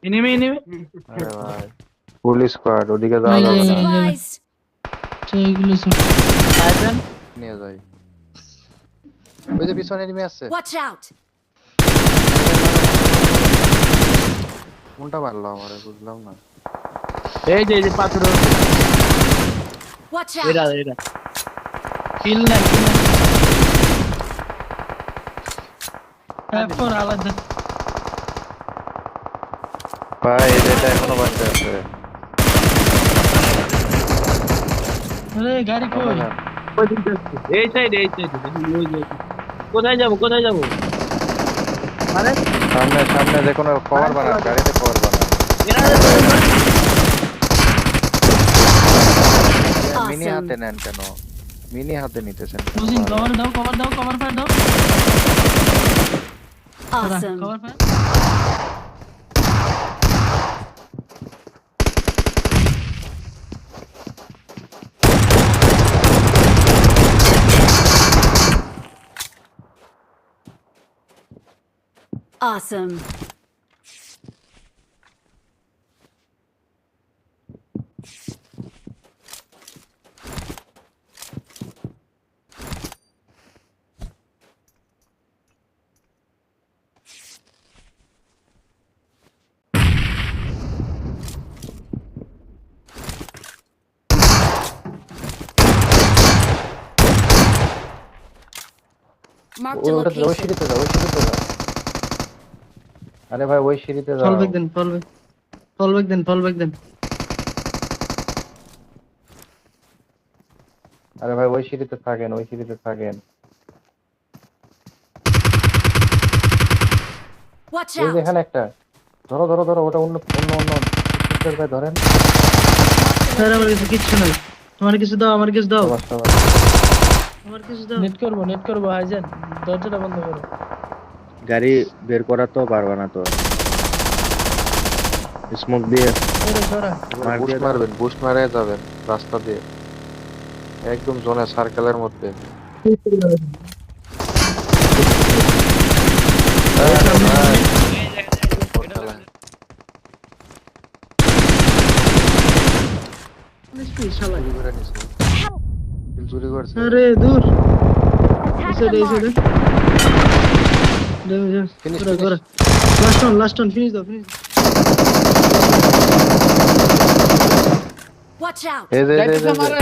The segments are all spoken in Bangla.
এনিমি এনিমি আরে ভাই ফুল স্কোয়াড, ওদিকে যাওয়া এই যাবে না। supplies. এইগুলো সব আইবেন নিয়ে যাই। ওই যে পিছনে এনিমি আসছে। Watch out. কোনটা মারলো আমারে বুঝলাম না। এই যে পাথর Watch এরা out. এরা কিল না F4 আলাদা। ভাই এটা এখনো বাঁচতে আছে। আরে গাড়ি কই? এই সাইড কোথায় যাব মানে সামনে সামনে যে কোনো কভার বানান, গাড়িতে কভার বানান। এরা মিনি Awesome. হাতে নেন কেন? মিনি হাতে নিতেছেন কেন? বুঝিন কভার দাও, কভার দাও, কভার ফায়ার দাও। Awesome. Cover fire. Awesome. Marked a ওই location. সিঁড়িতে যাও, ওই সিঁড়িতে যাও। আরে ভাই ওই সিঁড়িতে যাও। ফল ব্যাক দেন, ফল ব্যাক। ফল ব্যাক দেন, ফল ব্যাক দেন। আরে ভাই ওই সিঁড়িতে থাকেন, ওই সিঁড়িতে থাকেন। Watch এই যে out. এখানে একটা। ধরো ধরো ধরো, ওটা অন্য অন্য অন্য সিস্টার ভাই ধরেন। স্যার আমার কাছে কিচ্ছু নাই। তোমার কিছু দাও, আমার কিছু দাও। সবার সবার। আমার কিছু দাও। নেট করব হাইজেন দরজাটা বন্ধ করো গাড়ি বের করা তো পারবা না তো। স্মোক দিয়ে ওরে সরা বুস্ট মারবেন, বুস্ট মারে যাবেন রাস্তা দিয়ে একদম জোনে সার্কেলের মধ্যে। শালা। চুরি করছে। আরে দূর। Attack এই the সাইডে। mark. Finish, ঘোরা, finish. ঘোরা। লাস্ট অন ফিনিশ দাও, ফিনিশ। Watch out. এই যে যাইতেছে মারে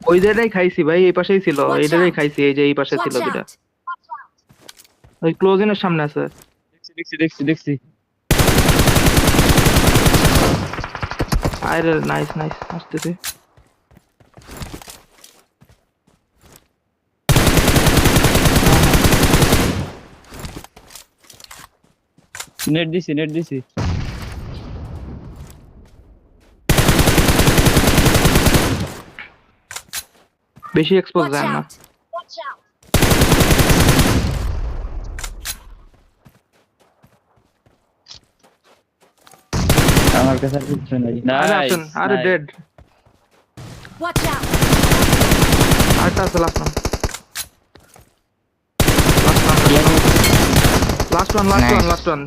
ওই জায়গায় খাইছি ভাই, এই পাশেই ছিল, Watch এই জায়গায় out. খাইছি, এই যে এই পাশে ছিল Watch দুটা, out. ওই ক্লোজিনের সামনে আছে। দেখছি আরে নাইস নাইস, আসতেছে। নেট দিছি বেশি এক্সপোজ Watch যায় না। out. Watch out. আমার কাছে আর কিছু নাই আরে আসেন, আরে ডেড। Watch out. আরেকটা আছে লাস্ট ওয়ান, লাস্ট ওয়ান।